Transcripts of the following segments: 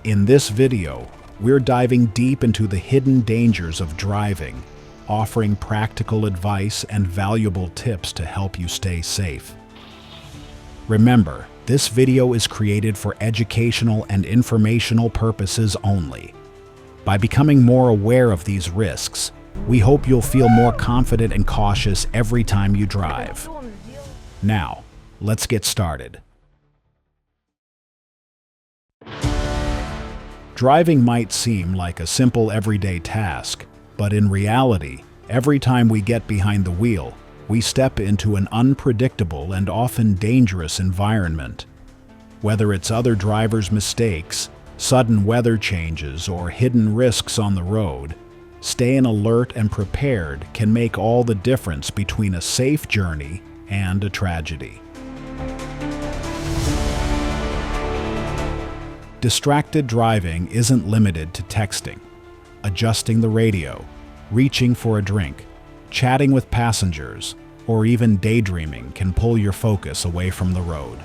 In this video, we're diving deep into the hidden dangers of driving, offering practical advice and valuable tips to help you stay safe. Remember, this video is created for educational and informational purposes only. By becoming more aware of these risks, we hope you'll feel more confident and cautious every time you drive. Now, let's get started. Driving might seem like a simple everyday task, but in reality, every time we get behind the wheel, we step into an unpredictable and often dangerous environment. Whether it's other drivers' mistakes, sudden weather changes, or hidden risks on the road, staying alert and prepared can make all the difference between a safe journey and a tragedy. Distracted driving isn't limited to texting. Adjusting the radio, reaching for a drink, chatting with passengers, or even daydreaming can pull your focus away from the road.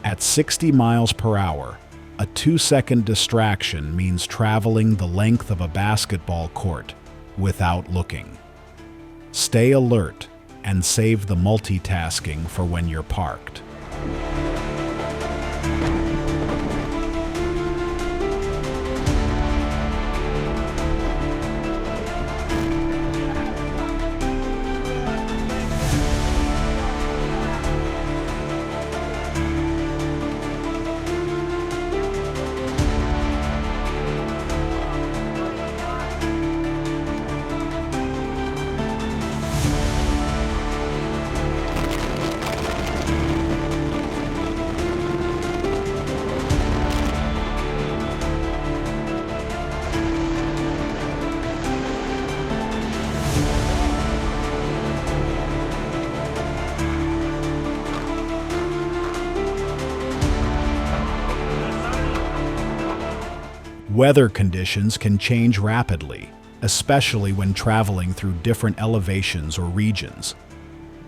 At 60 miles per hour, a 2-second distraction means traveling the length of a basketball court without looking. Stay alert and save the multitasking for when you're parked. Weather conditions can change rapidly, especially when traveling through different elevations or regions.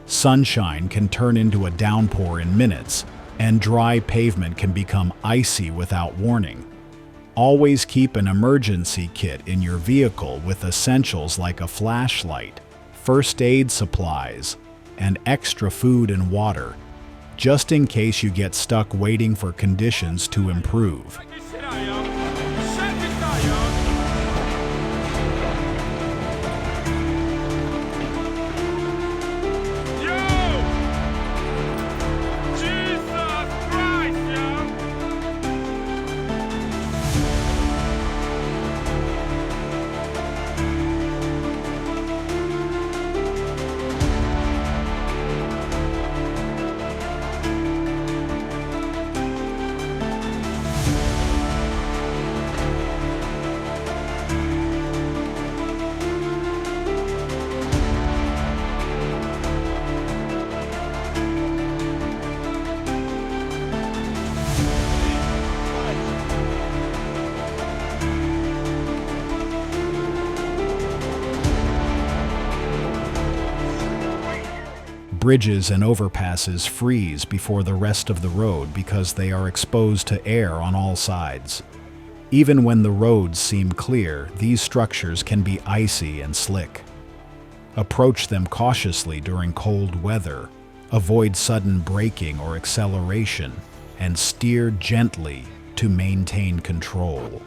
Sunshine can turn into a downpour in minutes, and dry pavement can become icy without warning. Always keep an emergency kit in your vehicle with essentials like a flashlight, first aid supplies, and extra food and water, just in case you get stuck waiting for conditions to improve. Bridges and overpasses freeze before the rest of the road because they are exposed to air on all sides. Even when the roads seem clear, these structures can be icy and slick. Approach them cautiously during cold weather, avoid sudden braking or acceleration, and steer gently to maintain control.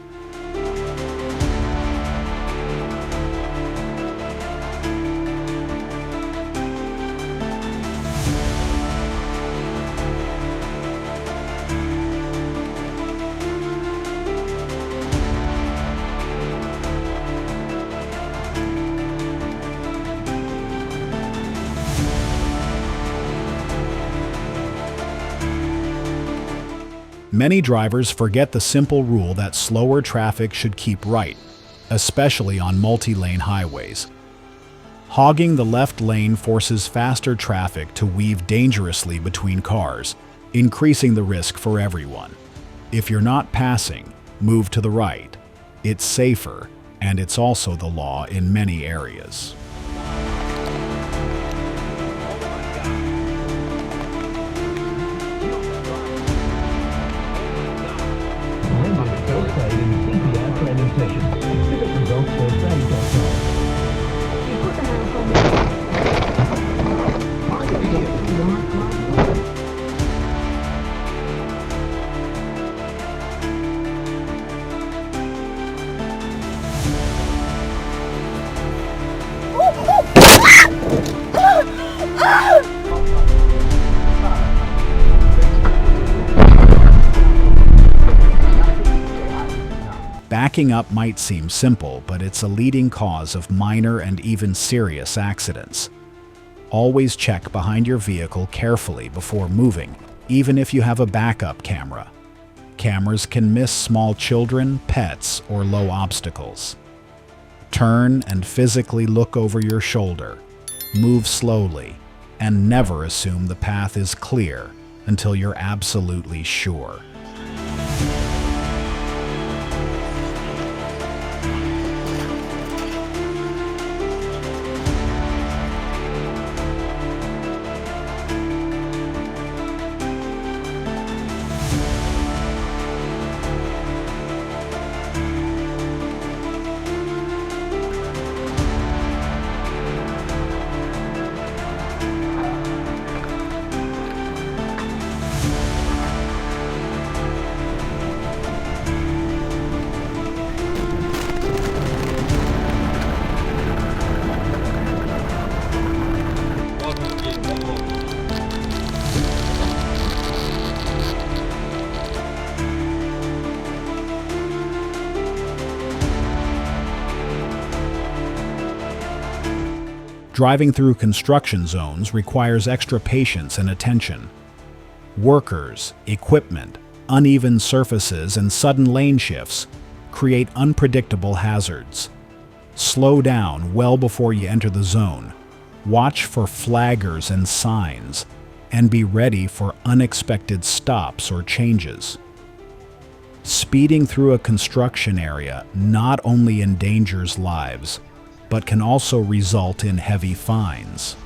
Many drivers forget the simple rule that slower traffic should keep right, especially on multi-lane highways. Hogging the left lane forces faster traffic to weave dangerously between cars, increasing the risk for everyone. If you're not passing, move to the right. It's safer, and it's also the law in many areas. Backing up might seem simple, but it's a leading cause of minor and even serious accidents. Always check behind your vehicle carefully before moving, even if you have a backup camera. Cameras can miss small children, pets, or low obstacles. Turn and physically look over your shoulder. Move slowly, and never assume the path is clear until you're absolutely sure. Driving through construction zones requires extra patience and attention. Workers, equipment, uneven surfaces, and sudden lane shifts create unpredictable hazards. Slow down well before you enter the zone. Watch for flaggers and signs, and be ready for unexpected stops or changes. Speeding through a construction area not only endangers lives, but can also result in heavy fines.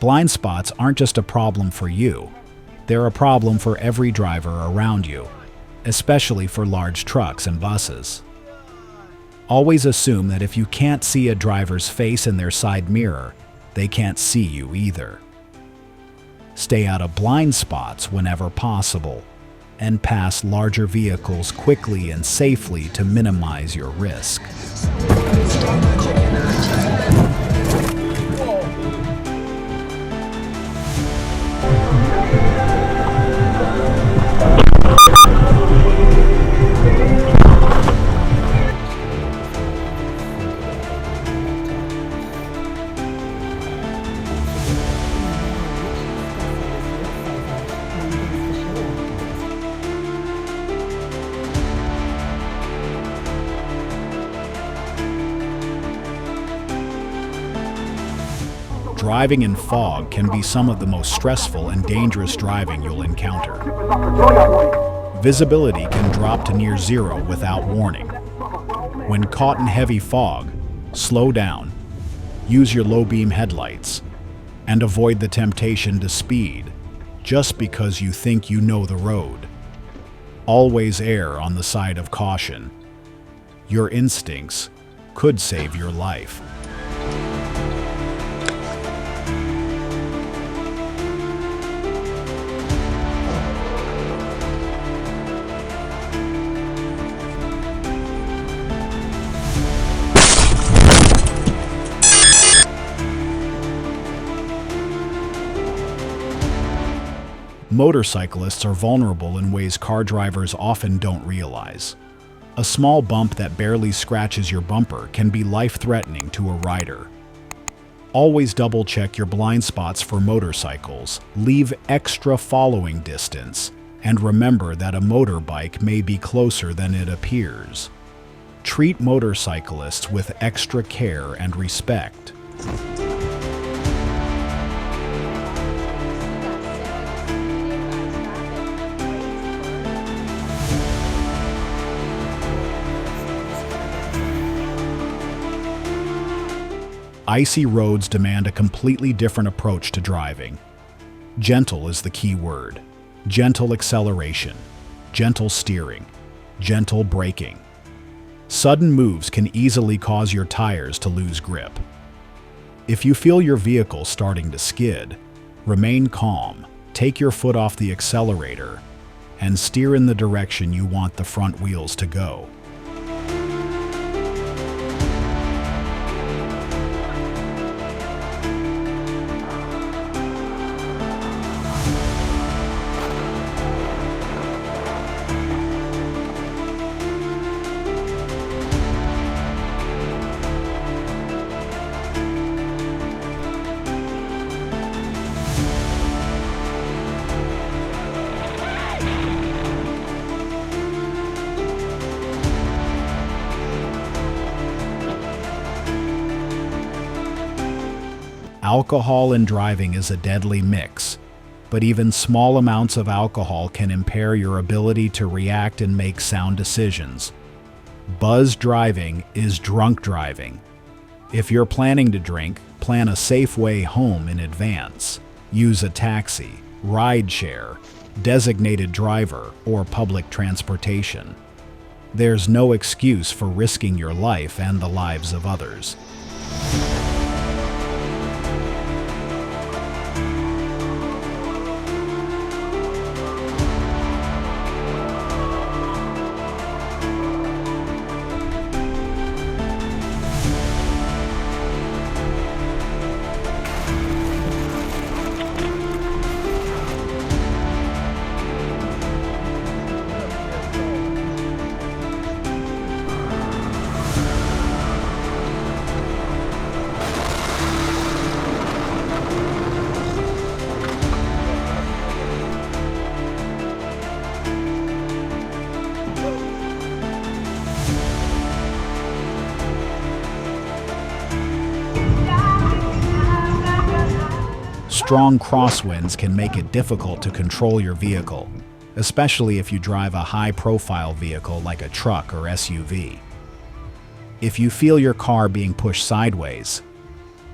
Blind spots aren't just a problem for you. They're a problem for every driver around you, especially for large trucks and buses. Always assume that if you can't see a driver's face in their side mirror, they can't see you either. Stay out of blind spots whenever possible, and pass larger vehicles quickly and safely to minimize your risk. Driving in fog can be some of the most stressful and dangerous driving you'll encounter. Visibility can drop to near zero without warning. When caught in heavy fog, slow down, use your low-beam headlights, and avoid the temptation to speed just because you think you know the road. Always err on the side of caution. Your instincts could save your life. Motorcyclists are vulnerable in ways car drivers often don't realize. A small bump that barely scratches your bumper can be life-threatening to a rider. Always double-check your blind spots for motorcycles, leave extra following distance, and remember that a motorbike may be closer than it appears. Treat motorcyclists with extra care and respect. Icy roads demand a completely different approach to driving. Gentle is the key word. Gentle acceleration, gentle steering, gentle braking. Sudden moves can easily cause your tires to lose grip. If you feel your vehicle starting to skid, remain calm, take your foot off the accelerator, and steer in the direction you want the front wheels to go. Alcohol in driving is a deadly mix, but even small amounts of alcohol can impair your ability to react and make sound decisions. Buzz driving is drunk driving. If you're planning to drink, plan a safe way home in advance. Use a taxi, rideshare, designated driver, or public transportation. There's no excuse for risking your life and the lives of others. Strong crosswinds can make it difficult to control your vehicle, especially if you drive a high-profile vehicle like a truck or SUV. If you feel your car being pushed sideways,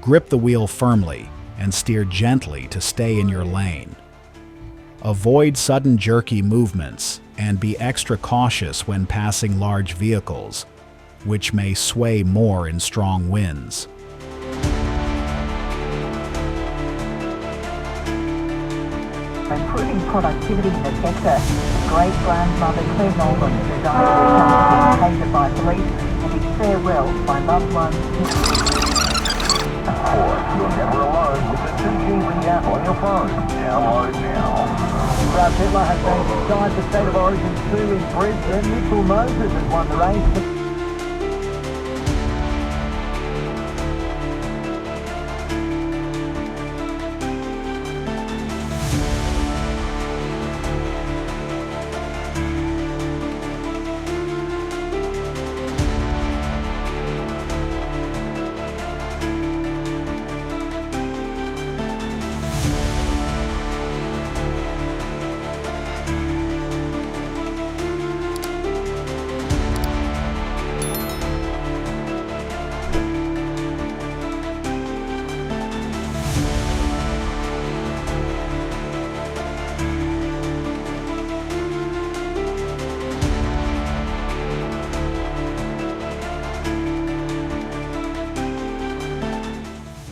grip the wheel firmly and steer gently to stay in your lane. Avoid sudden jerky movements and be extra cautious when passing large vehicles, which may sway more in strong winds. Improving productivity in the sector, great-grandmother Claire Nolan designed hated by police and his farewell by loved ones. You're never alone with the 2GB app on your phone. Download now. Brad Pittler has been inside the State of Origin 2 in Brisbane. Mitchell Moses has won the race.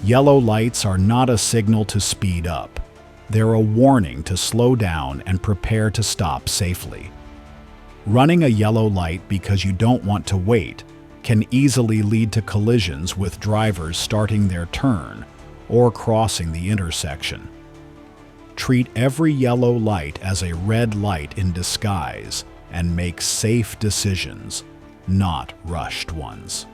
Yellow lights are not a signal to speed up. They're a warning to slow down and prepare to stop safely. Running a yellow light because you don't want to wait can easily lead to collisions with drivers starting their turn or crossing the intersection. Treat every yellow light as a red light in disguise and make safe decisions, not rushed ones.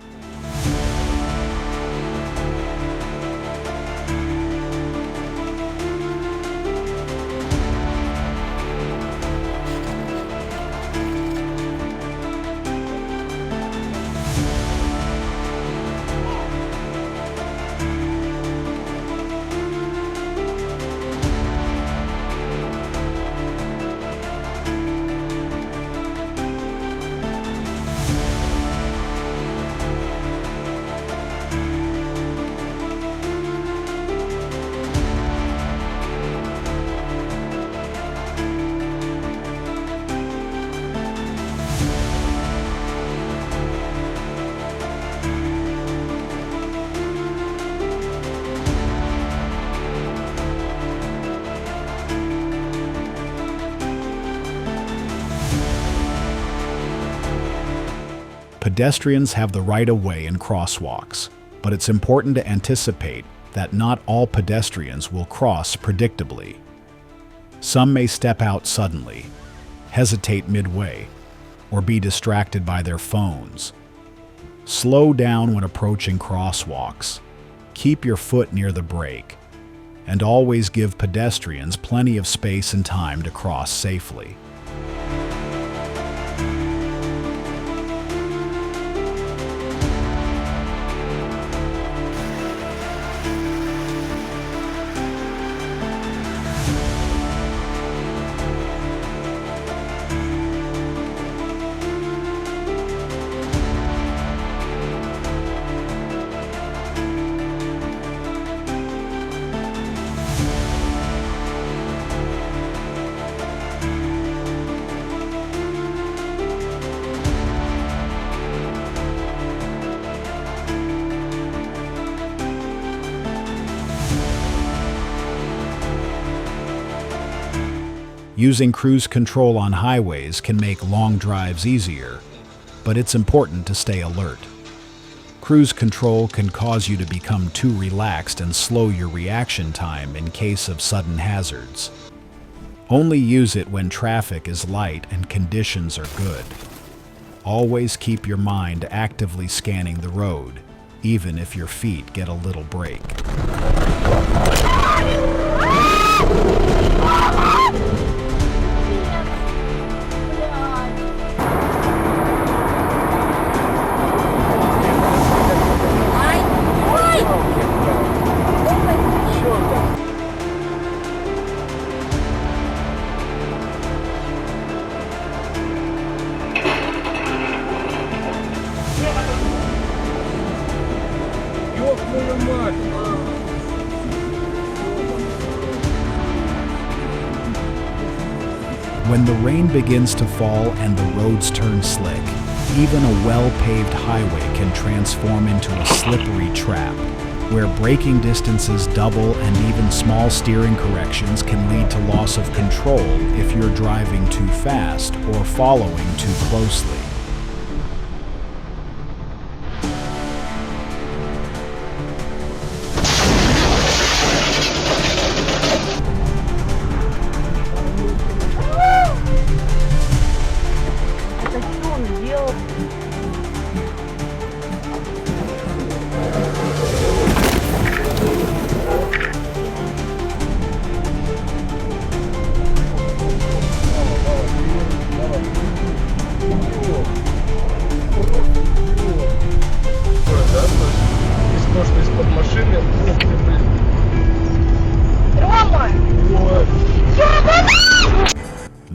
Pedestrians have the right of way in crosswalks, but it's important to anticipate that not all pedestrians will cross predictably. Some may step out suddenly, hesitate midway, or be distracted by their phones. Slow down when approaching crosswalks. Keep your foot near the brake, and always give pedestrians plenty of space and time to cross safely. Using cruise control on highways can make long drives easier, but it's important to stay alert. Cruise control can cause you to become too relaxed and slow your reaction time in case of sudden hazards. Only use it when traffic is light and conditions are good. Always keep your mind actively scanning the road, even if your feet get a little break. When the rain begins to fall and the roads turn slick, even a well-paved highway can transform into a slippery trap, where braking distances double and even small steering corrections can lead to loss of control if you're driving too fast or following too closely.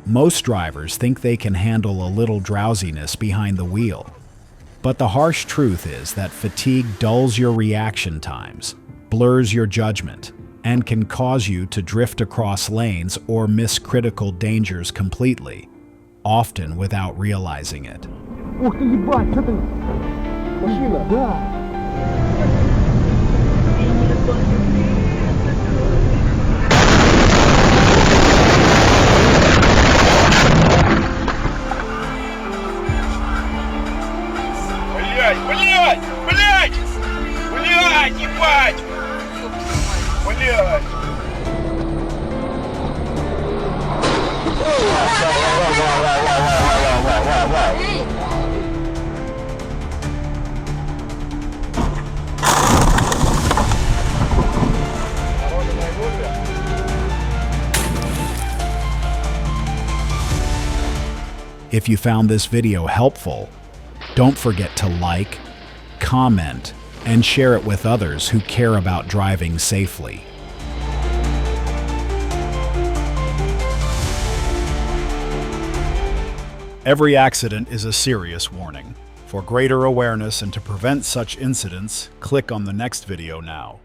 Most drivers think they can handle a little drowsiness behind the wheel. But the harsh truth is that fatigue dulls your reaction times, blurs your judgment, and can cause you to drift across lanes or miss critical dangers completely, often without realizing it. Ух ты, ебать, что ты? Машина? Да. Блядь, ебать! Блядь! If you found this video helpful, don't forget to like, comment, and share it with others who care about driving safely. Every accident is a serious warning. For greater awareness and to prevent such incidents, click on the next video now.